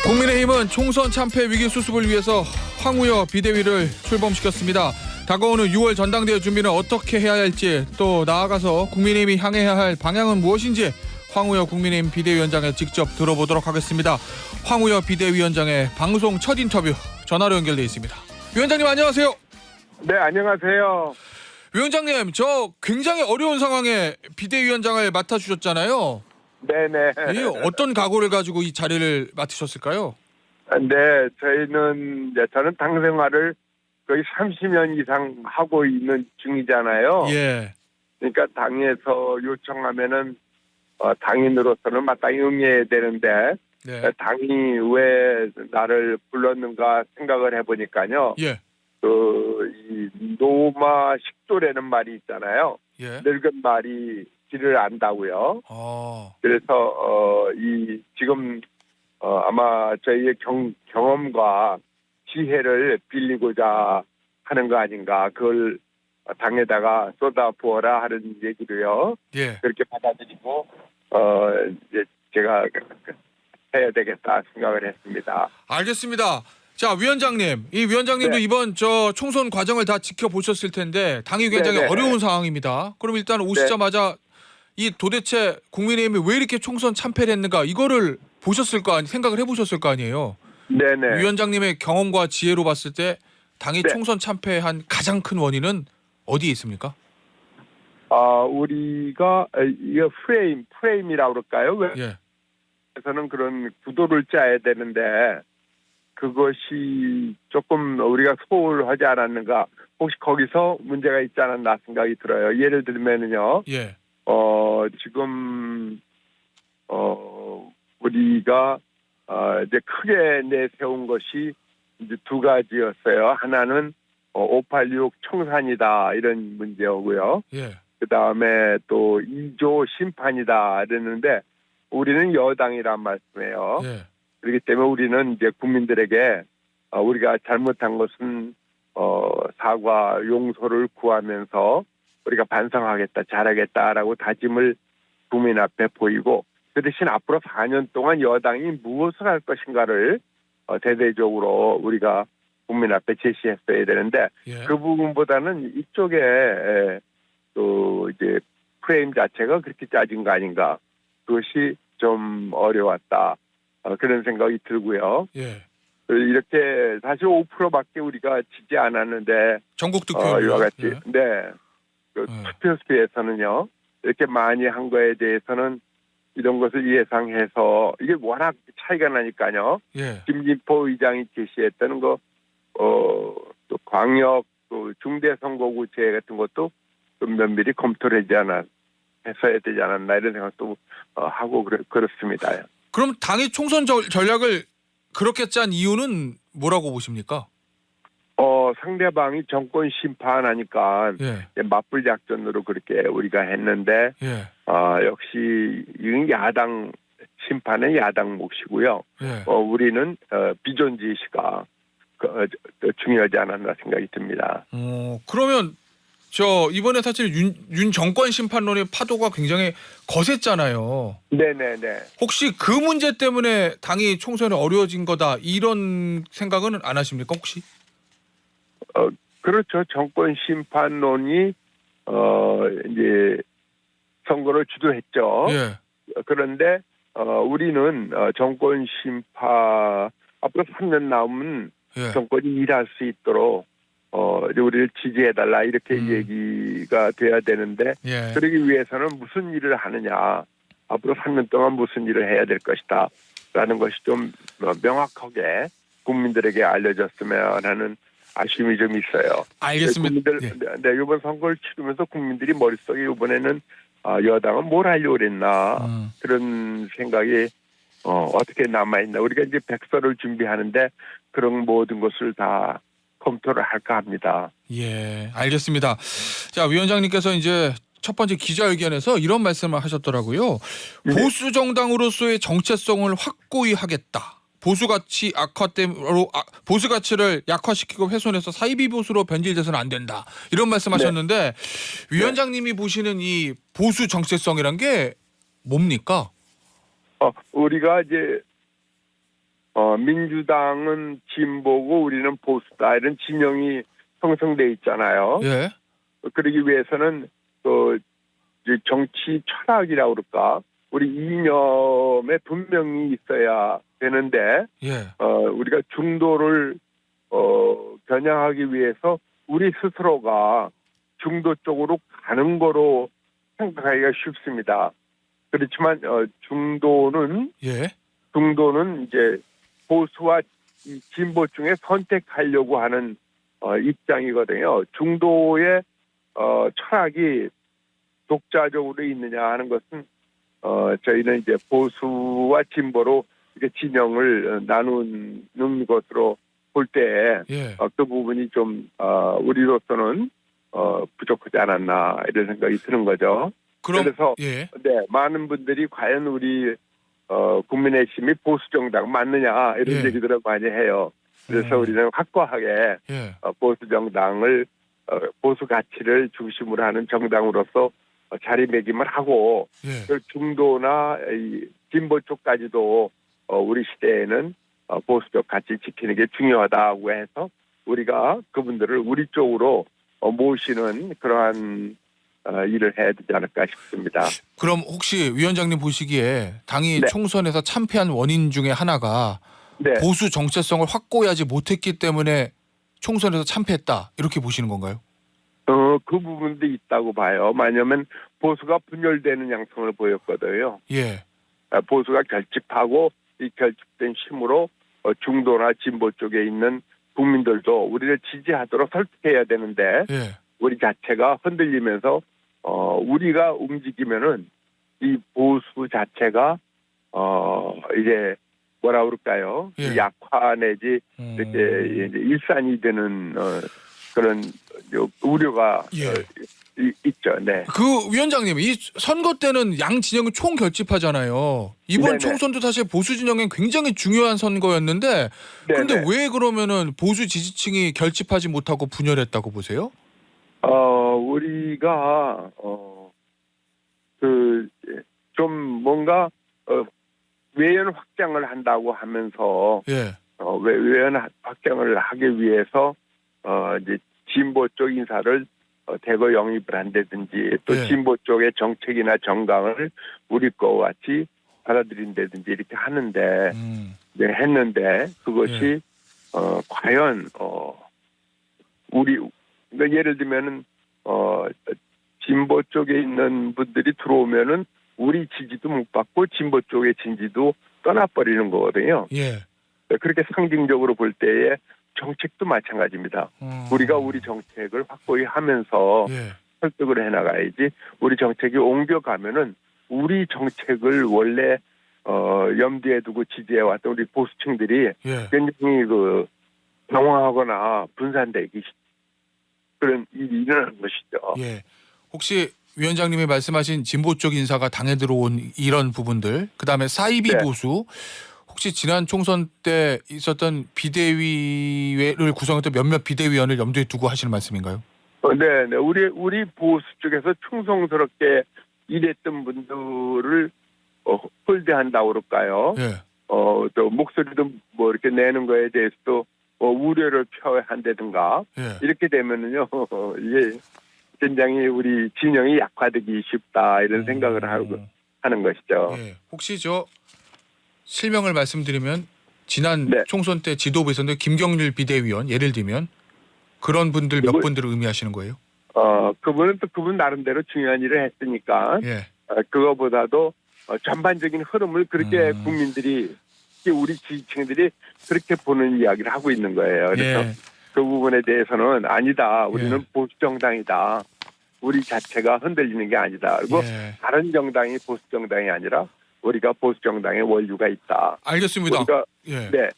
국민의힘은 총선 참패 위기 수습을 위해서 황우여 비대위를 출범시켰습니다. 다가오는 6월 전당대회 준비는 어떻게 해야 할지, 또 나아가서 국민의힘이 향해야 할 방향은 무엇인지 황우여 국민의힘 비대위원장에 직접 들어보도록 하겠습니다. 황우여 비대위원장의 방송 첫 인터뷰 전화로 연결돼 있습니다. 위원장님 안녕하세요. 네, 안녕하세요. 위원장님, 저 굉장히 어려운 상황에 비대위원장을 맡아주셨잖아요. 네네. 이 어떤 각오를 가지고 이 자리를 맡으셨을까요? 네, 저는 당 생활을 거의 30년 이상 하고 있는 중이잖아요. 예. 그러니까 당에서 요청하면은 당인으로서는 마땅히 응해야 되는데 네. 당이 왜 나를 불렀는가 생각을 해보니까요. 예. 이 노마 식도라는 말이 있잖아요. 예. 늙은 말이 길을 안다고요. 그래서 지금 아마 저희의 경험과 지혜를 빌리고자 하는 거 아닌가. 그걸 당에다가 쏟아부어라 하는 얘기로요. 예. 그렇게 받아들이고 이제 제가 해야 되겠다 생각을 했습니다. 알겠습니다. 자, 위원장님, 이 위원장님도 네. 이번 저 총선 과정을 다 지켜보셨을 텐데 당이 굉장히 네네. 어려운 상황입니다. 그럼 일단 오시자마자 이 도대체 국민의힘이 왜 이렇게 총선 참패를 했는가, 이거를 생각을 해보셨을 거 아니에요. 네네. 위원장님의 경험과 지혜로 봤을 때 당이 네. 총선 참패한 가장 큰 원인은 어디에 있습니까? 우리가 이거 프레임이라고 그럴까요? 예. 그래서는 그런 구도를 짜야 되는데 그것이 조금 우리가 소홀하지 않았는가. 혹시 거기서 문제가 있지 않았나 생각이 들어요. 예를 들면은요. 예. 지금 우리가 이제 크게 내세운 것이 이제 두 가지였어요. 하나는 586 청산이다 이런 문제고요. 예. 그 다음에 또 2조 심판이다 이랬는데 우리는 여당이란 말씀이에요. 예. 그렇기 때문에 우리는 이제 국민들에게 우리가 잘못한 것은 사과 용서를 구하면서 우리가 반성하겠다, 잘하겠다라고 다짐을 국민 앞에 보이고, 그 대신 앞으로 4년 동안 여당이 무엇을 할 것인가를 대대적으로 우리가 국민 앞에 제시했어야 되는데 예. 그 부분보다는 이쪽에 또 이제 프레임 자체가 그렇게 짜진 거 아닌가. 그것이 좀 어려웠다. 그런 생각이 들고요. 예. 이렇게 사실 5%밖에 우리가 지지 않았는데 전국 득표율. 이와 같이 예. 네. 투표수에서는요. 이렇게 많이 한 거에 대해서는 이런 것을 예상해서 이게 워낙 차이가 나니까요. 예. 김진포 의장이 제시했다는 거 또 광역 또 중대선거구제 같은 것도 좀 면밀히 검토를 했어야 되지 않았나 이런 생각도 하고 그렇습니다. 그럼 당이 총선 전략을 그렇게 짠 이유는 뭐라고 보십니까? 상대방이 정권 심판하니까 예. 맞불 작전으로 그렇게 우리가 했는데 예. 역시 이건 야당 심판은 야당 몫이고요. 예. 우리는 비존지시가 중요하지 않았나 생각이 듭니다. 그러면 저 이번에 사실 윤 정권 심판론의 파도가 굉장히 거셌잖아요. 네네네. 혹시 그 문제 때문에 당이 총선이 어려워진 거다, 이런 생각은 안 하십니까 혹시? 그렇죠. 정권 심판론이 이제 선거를 주도했죠. 예. 그런데 우리는 정권 심판 앞으로 3년 남은 예. 정권이 일할 수 있도록 이제 우리를 지지해달라 이렇게 얘기가 돼야 되는데 예. 그러기 위해서는 무슨 일을 하느냐, 앞으로 3년 동안 무슨 일을 해야 될 것이다 라는 것이 좀 명확하게 국민들에게 알려졌으면 하는 아쉬움이 좀 있어요. 알겠습니다. 네, 이번 선거를 치르면서 국민들이 머릿속에 이번에는 여당은 뭘 하려고 그랬나 그런 생각이 어떻게 남아있나. 우리가 이제 백서를 준비하는데 그런 모든 것을 다 검토를 할까 합니다. 예, 알겠습니다. 자, 위원장님께서 이제 첫 번째 기자회견에서 이런 말씀을 하셨더라고요. 네. 보수 정당으로서의 정체성을 확고히 하겠다. 보수 가치 보수 가치를 약화시키고 훼손해서 사이비 보수로 변질돼서는 안 된다, 이런 말씀하셨는데 위원장님이 보시는 이 보수 정체성이란 게 뭡니까? 우리가 이제 민주당은 진보고 우리는 보수다 이런 진영이 형성돼 있잖아요. 예. 그러기 위해서는 이제 정치 철학이라고 그럴까 우리 이념에 분명히 있어야 되는데 예. 우리가 중도를 겨냥하기 위해서 우리 스스로가 중도 쪽으로 가는 거로 생각하기가 쉽습니다. 그렇지만 중도는 예. 이제 보수와 이 진보 중에 선택하려고 하는 입장이거든요. 중도의 철학이 독자적으로 있느냐 하는 것은 저희는 이제 보수와 진보로 이렇게 진영을 나누는 것으로 볼 때 예. 그 부분이 좀 우리로서는 부족하지 않았나 이런 생각이 드는 거죠. 그럼 그래서 예. 네, 많은 분들이 과연 우리 국민의힘이 보수 정당 맞느냐 이런 예. 얘기들을 많이 해요. 그래서 우리는 확고하게 예. 보수 정당을 보수 가치를 중심으로 하는 정당으로서 자리매김을 하고 예. 그 중도나 이 진보 쪽까지도 우리 시대에는 보수적 가치 지키는 게 중요하다고 해서 우리가 그분들을 우리 쪽으로 모시는 그러한 일을 해야 되지 않을까 싶습니다. 그럼 혹시 위원장님 보시기에 당이 네. 총선에서 참패한 원인 중에 하나가 네. 보수 정체성을 확고히 하지 못했기 때문에 총선에서 참패했다 이렇게 보시는 건가요? 그 부분도 있다고 봐요. 왜냐하면 보수가 분열되는 양상을 보였거든요. 예. 보수가 결집하고 이 결집된 힘으로 중도나 진보 쪽에 있는 국민들도 우리를 지지하도록 설득해야 되는데 예. 우리 자체가 흔들리면서 우리가 움직이면은 이 보수 자체가 이제 뭐라 그럴까요? 예. 약화 내지 이렇게 이제 일산이 되는 그런 우려가 예. 있죠. 네. 그 위원장님 이 선거 때는 양 진영이 총 결집하잖아요. 이번 네네. 총선도 사실 보수 진영엔 굉장히 중요한 선거였는데 그런데 네네. 왜 그러면은 보수 지지층이 결집하지 못하고 분열했다고 보세요? 우리가 좀 뭔가 외연 확장을 한다고 하면서 예. 외연 확장을 하기 위해서 이제 진보 쪽 인사를 대거 영입을 한다든지 또 예. 진보 쪽의 정책이나 정강을 우리 거와 같이 받아들인다든지 이렇게 하는데 네, 했는데 그것이 과연 우리 그러니까 예를 들면은 진보 쪽에 있는 분들이 들어오면은 우리 지지도 못 받고 진보 쪽의 진지도 떠나버리는 거거든요. 예. 그렇게 상징적으로 볼 때에 정책도 마찬가지입니다. 우리가 우리 정책을 확고히 하면서 예. 설득을 해나가야지 우리 정책이 옮겨가면은 우리 정책을 원래 염두에 두고 지지해왔던 우리 보수층들이 예. 굉장히 당황하거나 분산되기 그런 일이 일어나는 것이죠. 예. 혹시 위원장님이 말씀하신 진보 쪽 인사가 당에 들어온 이런 부분들, 그다음에 사이비 네. 보수, 혹시 지난 총선 때 있었던 비대위를 구성했던 몇몇 비대위원을 염두에 두고 하시는 말씀인가요? 네. 우리 보수 쪽에서 충성스럽게 일했던 분들을 홀대한다고 그럴까요? 예. 또 목소리도 뭐 이렇게 내는 거에 대해서도 우려를 표한다든가 예. 이렇게 되면은요 이게 굉장히 우리 진영이 약화되기 쉽다 이런 생각을 하는 것이죠. 예. 혹시 저 실명을 말씀드리면 지난 네. 총선 때 지도부에 있었는데 김경률 비대위원 예를 들면 그런 분들 몇 분들을 의미하시는 거예요? 그분은 또 그분 나름대로 중요한 일을 했으니까 예. 그거보다도 전반적인 흐름을 그렇게 국민들이 특히 우리 지지층들이 그렇게 보는 이야기를 하고 있는 거예요. 그래서 예. 그 부분에 대해서는 아니다. 우리는 예. 보수 정당이다. 우리 자체가 흔들리는 게 아니다. 그리고 예. 다른 정당이 보수 정당이 아니라 우리가 보수 정당의 원류가 있다. 알겠습니다. 우리가 예. 네.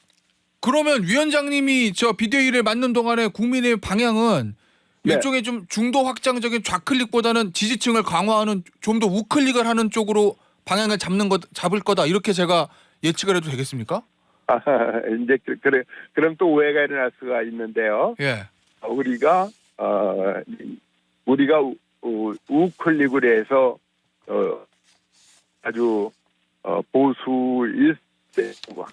그러면 위원장님이 저 비대위를 맡는 동안에 국민의 방향은 네. 일종의 좀 중도 확장적인 좌클릭보다는 지지층을 강화하는 좀 더 우클릭을 하는 쪽으로 방향을 잡을 거다 이렇게 제가 예측을 해도 되겠습니까? 이제 그럼 또 오해가 일어날 수가 있는데요. 예. 우리가 우클릭을 해서 아주 보수일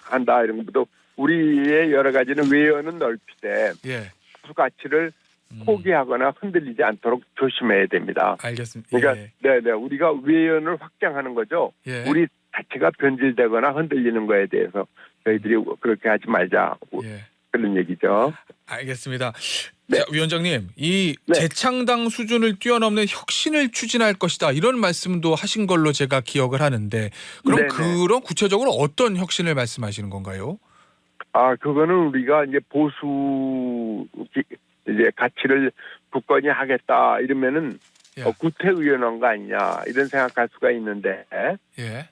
한다 이런 것도 우리의 여러 가지는 외연은 넓히되 예. 수 가치를 포기하거나 흔들리지 않도록 조심해야 됩니다. 알겠습니다. 그러니까 예. 네네 우리가 외연을 확장하는 거죠. 예. 우리 자체가 변질되거나 흔들리는 거에 대해서 저희들이 그렇게 하지 말자 예. 그런 얘기죠. 알겠습니다. 네. 자, 위원장님, 이 네. 재창당 수준을 뛰어넘는 혁신을 추진할 것이다 이런 말씀도 하신 걸로 제가 기억을 하는데 그럼 네네. 그런 구체적으로 어떤 혁신을 말씀하시는 건가요? 아 그거는 우리가 이제 보수 이제 가치를 굳건히 하겠다 이러면은 예. 구태의원한 거 아니냐 이런 생각할 수가 있는데 예.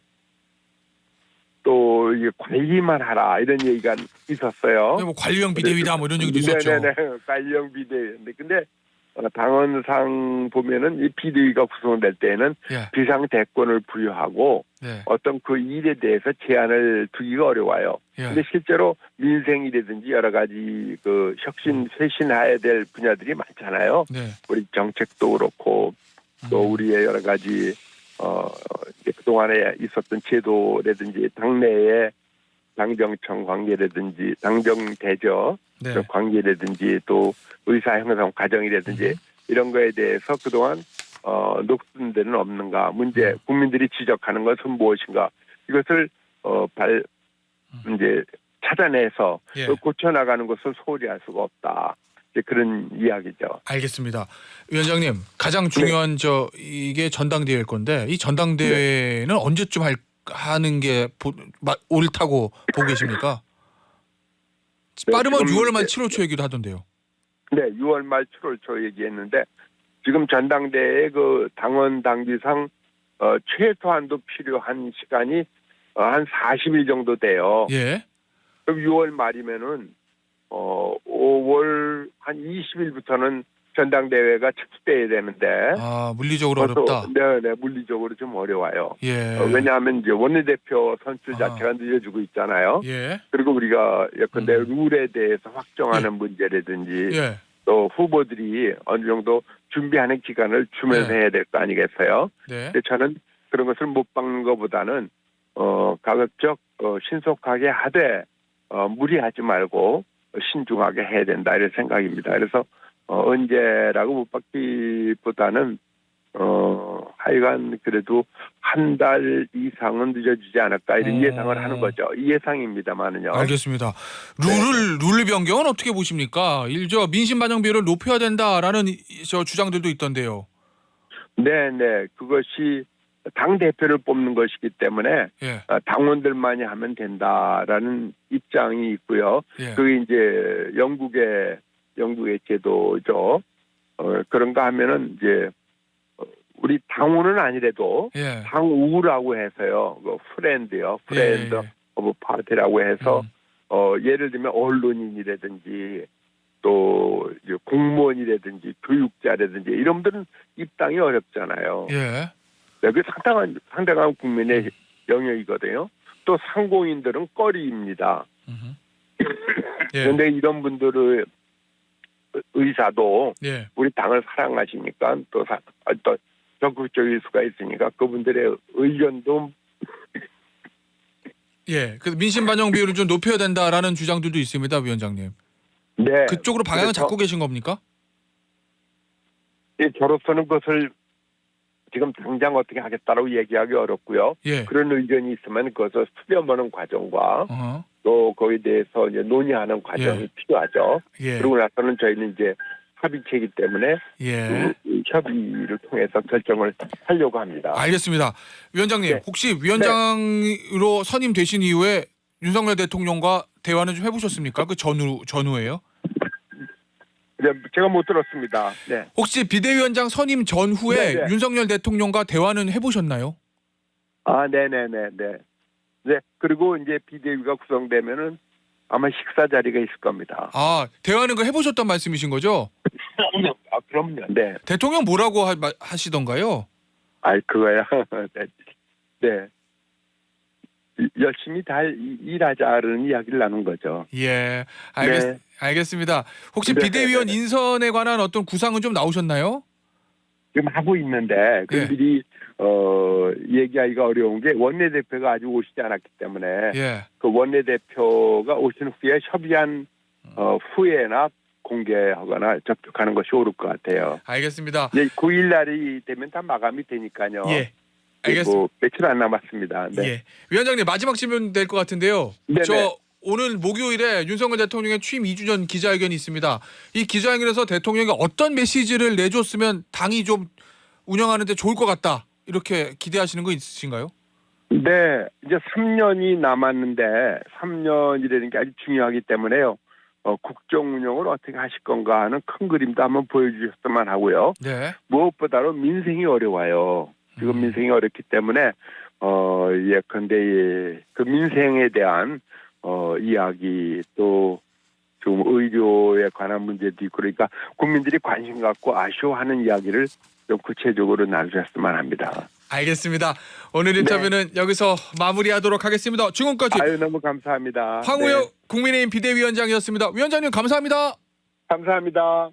또 이게 관리만 하라 이런 얘기가 있었어요. 뭐 관리형 비대위다 뭐 이런 얘기도 있었죠. 네네네 관리형 비대위인데 근데 당헌상 보면은 이 비대위가 구성될 때에는 예. 비상 대권을 부여하고 네. 어떤 그 일에 대해서 제한을 두기가 어려워요. 예. 근데 실제로 민생이라든지 여러 가지 그 혁신 쇄신해야 될 분야들이 많잖아요. 네. 우리 정책도 그렇고 또 우리의 여러 가지 이제 그동안에 있었던 제도라든지 당내의 당정청 관계라든지 당정대저 네. 관계라든지 또 의사 형성 과정이라든지 이런 거에 대해서 그동안 녹슨 데는 없는가 문제 국민들이 지적하는 것은 무엇인가 이것을 이제 찾아내서 예. 고쳐 나가는 것은 소홀히 할 수가 없다. 이제 그런 이야기죠. 알겠습니다. 위원장님, 가장 중요한 이게 전당대회일 건데 이 전당대회는 언제쯤 하는 게 옳다고 보고 계십니까? 빠르면 지금 6월 말 7월 초 얘기도 하던데요. 네, 6월 말 7월 초 얘기했는데 지금 전당대회 그 당원 당규상 최소한도 필요한 시간이 한 40일 정도 돼요. 예. 그럼 6월 말이면은 5월 한 20일부터는 전당대회가 착수돼야 되는데 물리적으로 어렵다. 네, 물리적으로 좀 어려워요. 예. 왜냐하면 이제 원내대표 선출 자체가 늦어지고 있잖아요. 예. 그리고 우리가 예컨대 룰에 대해서 확정하는 문제라든지 예. 또 후보들이 어느 정도 준비하는 기간을 주면서 해야 될 거 아니겠어요? 네. 근데 저는 그런 것을 못 박는 것보다는 가급적 신속하게 하되 무리하지 말고 신중하게 해야 된다 이런 생각입니다. 그래서 언제라고 못 받기보다는 하여간 그래도 한 달 이상은 늦어지지 않을까 이런 예상을 하는 거죠. 이 예상입니다만은요. 알겠습니다. 룰 변경은 어떻게 보십니까? 민심 반영 비율을 높여야 된다라는 주장들도 있던데요. 네, 그것이 당 대표를 뽑는 것이기 때문에 예. 당원들만이 하면 된다라는 입장이 있고요. 예. 그게 이제 영국의 제도죠. 그런가 하면은 이제 우리 당원은 아니래도 예. 당우라고 해서요. 그 프렌드 오브 파티라고 해서 예를 들면 언론인이라든지 또 이제 공무원이라든지 교육자라든지 이런 분들은 입당이 어렵잖아요. 예. 그 상당한 국민의 영역이거든요. 또 상공인들은 꺼리입니다. 예. 그런데 이런 분들의 의사도 예. 우리 당을 사랑하시니까 또 적극적일 수가 있으니까 그분들의 의견도 예. 그 민심 반영 비율을 좀 높여야 된다라는 주장들도 있습니다, 위원장님. 네. 그쪽으로 방향을 잡고 계신 겁니까? 저로서는 그것을 지금 당장 어떻게 하겠다라고 얘기하기 어렵고요. 예. 그런 의견이 있으면 그것을 수렴하는 과정과 또 거기에 대해서 이제 논의하는 과정이 필요하죠. 예. 그러고 나서는 저희는 이제 합의체이기 때문에 예. 협의를 통해서 결정을 하려고 합니다. 알겠습니다. 위원장님, 네. 혹시 위원장으로 선임되신 이후에 윤석열 대통령과 대화는 좀 해보셨습니까? 그 전후에요? 네, 제가 못 들었습니다. 네. 혹시 비대위원장 선임 전후에 네. 윤석열 대통령과 대화는 해보셨나요? 네네네. 네. 그리고 이제 비대위가 구성되면은 아마 식사 자리가 있을 겁니다. 대화는 해보셨단 말씀이신 거죠? 그럼요. 네. 대통령 뭐라고 하시던가요? 그거야. 네. 열심히 잘 일하자는 이야기를 나눈 거죠. 예, 네. 알겠습니다. 혹시 네, 비대위원 네. 인선에 관한 어떤 구상은 좀 나오셨나요? 지금 하고 있는데 그 예. 미리 얘기하기가 어려운 게 원내대표가 아직 오시지 않았기 때문에 예. 그 원내대표가 오신 후에 협의한 후에나 공개하거나 접촉하는 것이 옳을 것 같아요. 알겠습니다. 네, 9일 날이 되면 다 마감이 되니까요. 예. 알겠습니다. 뭐 며칠 안 남았습니다. 네. 예. 위원장님 마지막 질문 될 것 같은데요. 네네. 저 오늘 목요일에 윤석열 대통령의 취임 2주 전 기자회견이 있습니다. 이 기자회견에서 대통령이 어떤 메시지를 내줬으면 당이 좀 운영하는데 좋을 것 같다. 이렇게 기대하시는 거 있으신가요? 네, 이제 3년이 남았는데 3년이라는 게 아주 중요하기 때문에요. 국정 운영을 어떻게 하실 건가 하는 큰 그림도 한번 보여주셨으면 하고요. 네. 무엇보다도 민생이 어려워요. 지금 민생이 어렵기 때문에 예컨대 그 민생에 대한 이야기 또 좀 의료에 관한 문제도 있고 그러니까 국민들이 관심 갖고 아쉬워하는 이야기를 좀 구체적으로 나누셨으면 합니다. 알겠습니다. 오늘 인터뷰는 여기서 마무리하도록 하겠습니다. 지금까지 아유 너무 감사합니다. 황우여 네. 국민의힘 비대위원장이었습니다. 위원장님 감사합니다. 감사합니다.